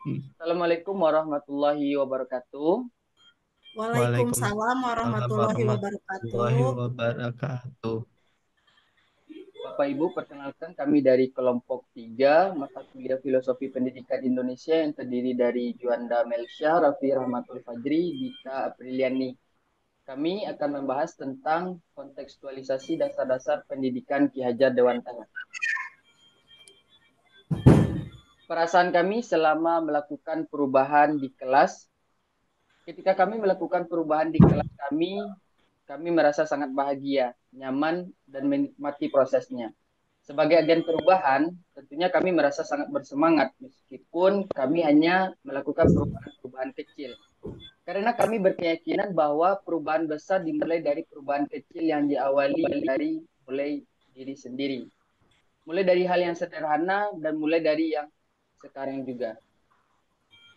Assalamualaikum warahmatullahi wabarakatuh. Waalaikumsalam Waalaikumsalam warahmatullahi warahmatullahi wabarakatuh. wabarakatuh. Bapak Ibu, perkenalkan kami dari kelompok 3 mata kuliah Filosofi Pendidikan Indonesia yang terdiri dari Juanda Melsyah, Raffi Rahmatul Fajri, Dita Apriliani. Kami akan membahas tentang kontekstualisasi dasar-dasar pendidikan Ki Hajar Dewantara. Perasaan kami selama melakukan perubahan di kelas, ketika kami melakukan perubahan di kelas kami merasa sangat bahagia, nyaman, dan menikmati prosesnya. Sebagai agen perubahan, tentunya kami merasa sangat bersemangat meskipun kami hanya melakukan perubahan-perubahan kecil. Karena kami berkeyakinan bahwa perubahan besar dimulai dari perubahan kecil yang diawali dari mulai diri sendiri. Mulai dari hal yang sederhana dan mulai dari yang sekarang juga.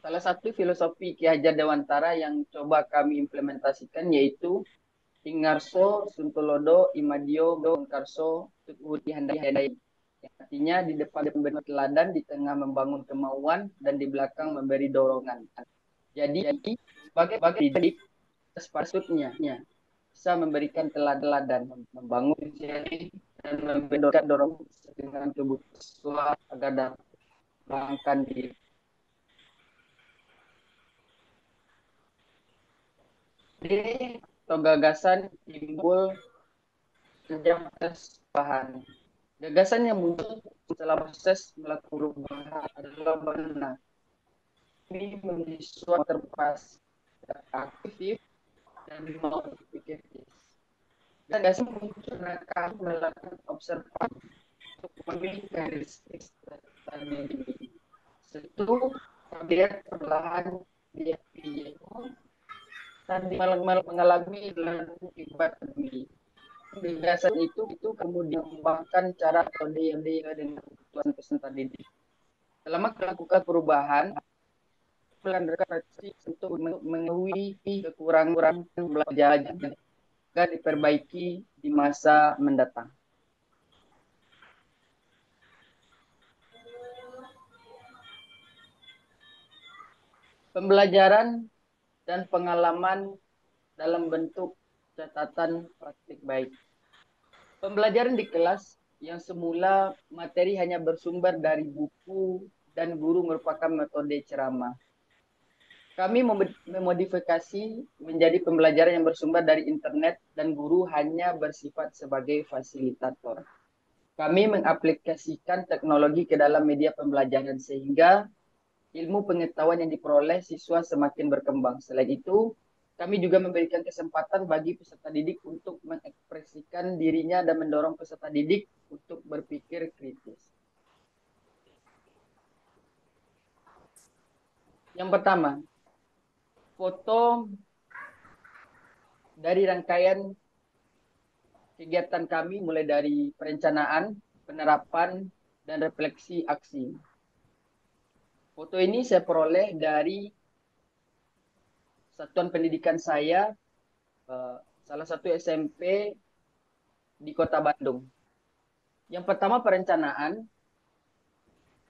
Salah satu filosofi Ki Hajar Dewantara yang coba kami implementasikan yaitu Ingarso, Suntulodo, Imadio, Bongkarso, Tutwuti Handai Handai. Yang artinya di depan memberi teladan, di tengah membangun kemauan, dan di belakang memberi dorongan. Jadi, sebagai didik, sepatutnya bisa memberikan teladan, membangun diri, dan memberikan dorongan dengan kebutuhan agar dapat mengembangkan diri. Jadi, gagasan timbul sejak proses bahan. Gagasan yang muncul setelah proses melakukan perubahan adalah benar. Ini menjadi suatu terpas aktif dan mau berpikir kritis. Gagasan muncul karena kami melakukan observasi untuk memilih karakteristik tadi. Setelah kami lihat perlahan dia dan mengalami akibat demi gagasan itu kemudian mengembangkan cara metode yang dengan kebutuhan peserta didik. Selama melakukan perubahan, melanjutkan untuk mengetahui kekurangan belajar agar diperbaiki di masa mendatang. Pembelajaran dan pengalaman dalam bentuk catatan praktik baik. Pembelajaran di kelas yang semula materi hanya bersumber dari buku dan guru merupakan metode ceramah. Kami memodifikasi menjadi pembelajaran yang bersumber dari internet dan guru hanya bersifat sebagai fasilitator. Kami mengaplikasikan teknologi ke dalam media pembelajaran sehingga ilmu pengetahuan yang diperoleh siswa semakin berkembang. Selain itu, kami juga memberikan kesempatan bagi peserta didik untuk mengekspresikan dirinya dan mendorong peserta didik untuk berpikir kritis. Yang pertama, foto dari rangkaian kegiatan kami mulai dari perencanaan, penerapan, dan refleksi aksi. Foto ini saya peroleh dari satuan pendidikan saya, salah satu SMP di Kota Bandung. Yang pertama perencanaan.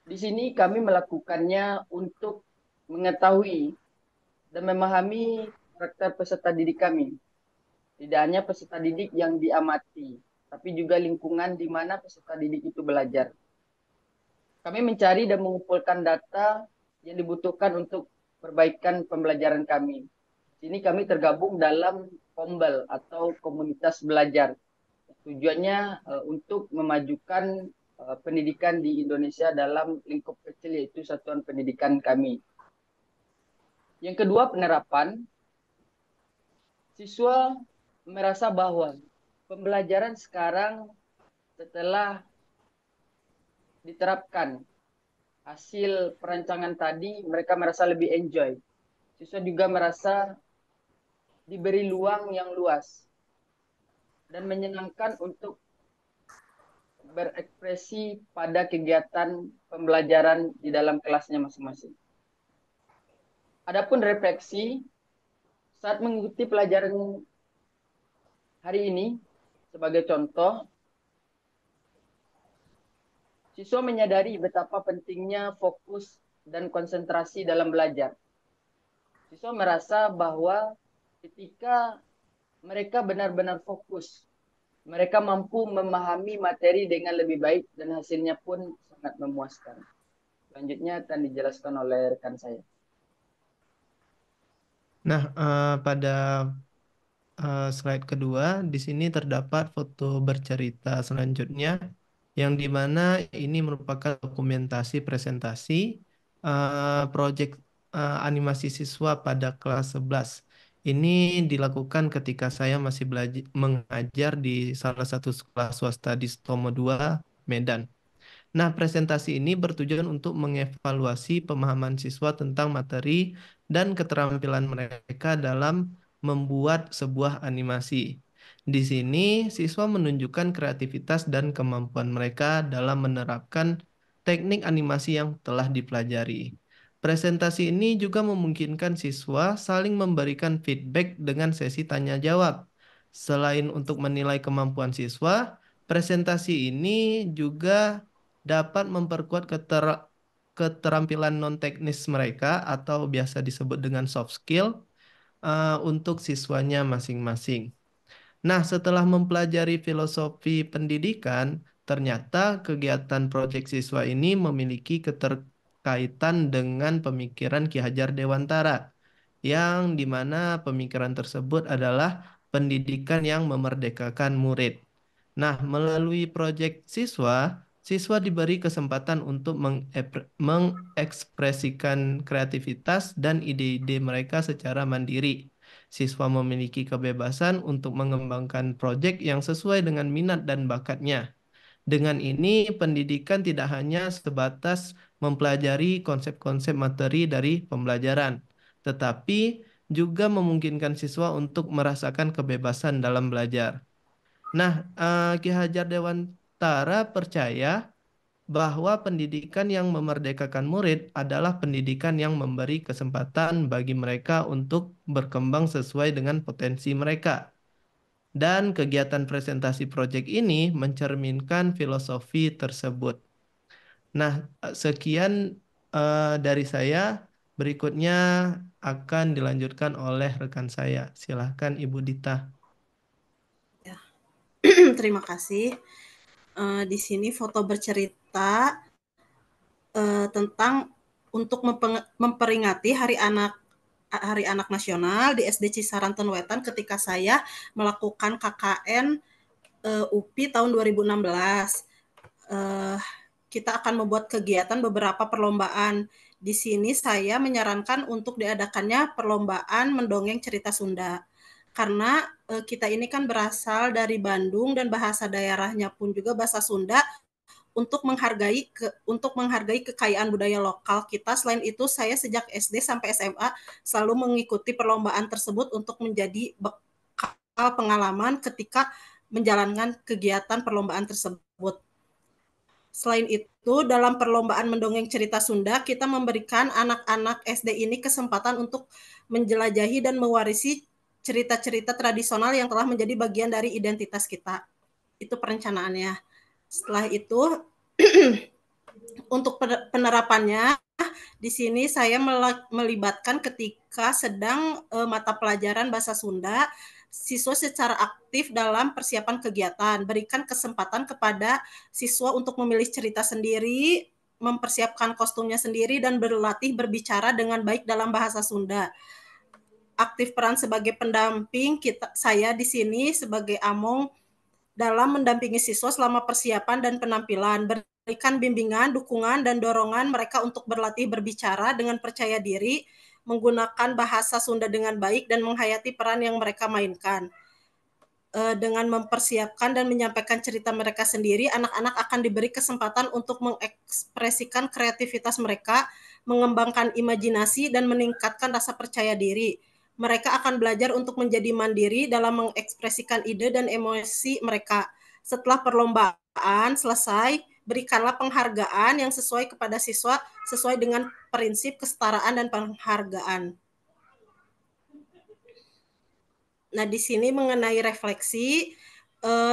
Di sini kami melakukannya untuk mengetahui dan memahami karakter peserta didik kami. Tidak hanya peserta didik yang diamati, tapi juga lingkungan di mana peserta didik itu belajar. Kami mencari dan mengumpulkan data yang dibutuhkan untuk perbaikan pembelajaran kami. Di sini kami tergabung dalam Kombel atau komunitas belajar. Tujuannya untuk memajukan pendidikan di Indonesia dalam lingkup kecil yaitu satuan pendidikan kami. Yang kedua, penerapan. Siswa merasa bahwa pembelajaran sekarang setelah diterapkan hasil perancangan tadi, mereka merasa lebih enjoy. Siswa juga merasa diberi luang yang luas dan menyenangkan untuk berekspresi pada kegiatan pembelajaran di dalam kelasnya masing-masing. Adapun refleksi, saat mengikuti pelajaran hari ini, sebagai contoh, siswa menyadari betapa pentingnya fokus dan konsentrasi dalam belajar. Siswa merasa bahwa ketika mereka benar-benar fokus, mereka mampu memahami materi dengan lebih baik dan hasilnya pun sangat memuaskan. Selanjutnya akan dijelaskan oleh rekan saya. Nah, pada slide kedua, di sini terdapat foto bercerita selanjutnya, yang di mana ini merupakan dokumentasi presentasi proyek animasi siswa pada kelas 11. Ini dilakukan ketika saya masih belajar mengajar di salah satu sekolah swasta di Tomo II, Medan. Nah, presentasi ini bertujuan untuk mengevaluasi pemahaman siswa tentang materi dan keterampilan mereka dalam membuat sebuah animasi. Di sini, siswa menunjukkan kreativitas dan kemampuan mereka dalam menerapkan teknik animasi yang telah dipelajari. Presentasi ini juga memungkinkan siswa saling memberikan feedback dengan sesi tanya jawab. Selain untuk menilai kemampuan siswa, presentasi ini juga dapat memperkuat keterampilan non-teknis mereka atau biasa disebut dengan soft skill untuk siswanya masing-masing. Nah, setelah mempelajari filosofi pendidikan, ternyata kegiatan proyek siswa ini memiliki keterkaitan dengan pemikiran Ki Hajar Dewantara, yang dimana pemikiran tersebut adalah pendidikan yang memerdekakan murid. Nah, melalui proyek siswa, siswa diberi kesempatan untuk mengekspresikan kreativitas dan ide-ide mereka secara mandiri. Siswa memiliki kebebasan untuk mengembangkan proyek yang sesuai dengan minat dan bakatnya. Dengan ini, pendidikan tidak hanya sebatas mempelajari konsep-konsep materi dari pembelajaran, tetapi juga memungkinkan siswa untuk merasakan kebebasan dalam belajar. Nah, Ki Hajar Dewantara percaya bahwa pendidikan yang memerdekakan murid adalah pendidikan yang memberi kesempatan bagi mereka untuk berkembang sesuai dengan potensi mereka. Dan kegiatan presentasi proyek ini mencerminkan filosofi tersebut. Nah, sekian dari saya. Berikutnya akan dilanjutkan oleh rekan saya. Silahkan Ibu Dita. Ya. Terima kasih. Di sini foto bercerita tentang untuk memperingati Hari Anak Nasional di SD Cisaranten Wetan ketika saya melakukan KKN UPI tahun 2016. Kita akan membuat kegiatan beberapa perlombaan. Di sini saya menyarankan untuk diadakannya perlombaan mendongeng cerita Sunda. Karena kita ini kan berasal dari Bandung dan bahasa daerahnya pun juga bahasa Sunda, untuk menghargai kekayaan budaya lokal kita. Selain itu, saya sejak SD sampai SMA selalu mengikuti perlombaan tersebut untuk menjadi bekal pengalaman ketika menjalankan kegiatan perlombaan tersebut. Selain itu, dalam perlombaan mendongeng cerita Sunda, kita memberikan anak-anak SD ini kesempatan untuk menjelajahi dan mewarisi cerita-cerita tradisional yang telah menjadi bagian dari identitas kita. Itu perencanaannya. Setelah itu, untuk penerapannya, di sini saya melibatkan ketika sedang mata pelajaran bahasa Sunda, siswa secara aktif dalam persiapan kegiatan, berikan kesempatan kepada siswa untuk memilih cerita sendiri, mempersiapkan kostumnya sendiri, dan berlatih berbicara dengan baik dalam bahasa Sunda. Aktif peran sebagai pendamping, saya di sini sebagai Among dalam mendampingi siswa selama persiapan dan penampilan, berikan bimbingan, dukungan, dan dorongan mereka untuk berlatih berbicara dengan percaya diri, menggunakan bahasa Sunda dengan baik, dan menghayati peran yang mereka mainkan. Dengan mempersiapkan dan menyampaikan cerita mereka sendiri, anak-anak akan diberi kesempatan untuk mengekspresikan kreativitas mereka, mengembangkan imajinasi, dan meningkatkan rasa percaya diri. Mereka akan belajar untuk menjadi mandiri dalam mengekspresikan ide dan emosi mereka. Setelah perlombaan selesai, berikanlah penghargaan yang sesuai kepada siswa sesuai dengan prinsip kesetaraan dan penghargaan. Nah, di sini mengenai refleksi,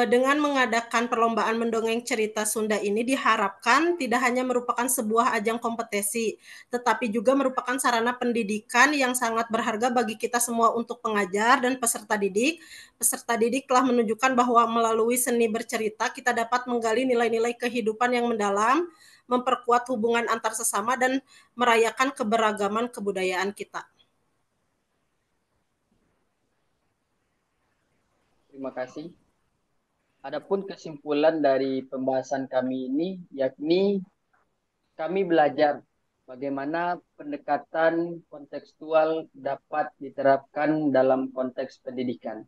Dengan mengadakan perlombaan mendongeng cerita Sunda ini diharapkan tidak hanya merupakan sebuah ajang kompetisi, tetapi juga merupakan sarana pendidikan yang sangat berharga bagi kita semua untuk pengajar dan peserta didik. Peserta didik telah menunjukkan bahwa melalui seni bercerita kita dapat menggali nilai-nilai kehidupan yang mendalam, memperkuat hubungan antar sesama, dan merayakan keberagaman kebudayaan kita. Terima kasih. Adapun kesimpulan dari pembahasan kami ini, yakni kami belajar bagaimana pendekatan kontekstual dapat diterapkan dalam konteks pendidikan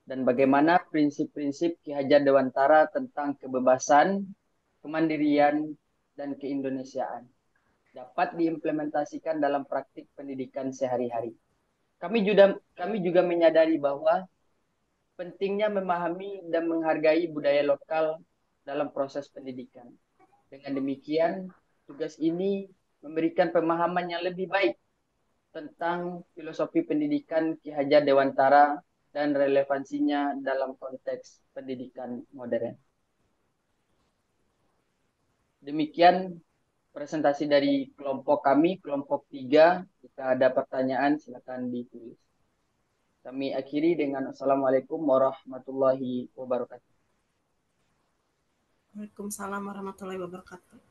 dan bagaimana prinsip-prinsip Ki Hajar Dewantara tentang kebebasan, kemandirian, dan keindonesiaan dapat diimplementasikan dalam praktik pendidikan sehari-hari. Kami juga menyadari bahwa pentingnya memahami dan menghargai budaya lokal dalam proses pendidikan. Dengan demikian, tugas ini memberikan pemahaman yang lebih baik tentang filosofi pendidikan Ki Hajar Dewantara dan relevansinya dalam konteks pendidikan modern. Demikian presentasi dari kelompok kami, kelompok 3. Jika ada pertanyaan, silakan ditulis. Kami akhiri dengan Assalamualaikum warahmatullahi wabarakatuh. Waalaikumsalam warahmatullahi wabarakatuh.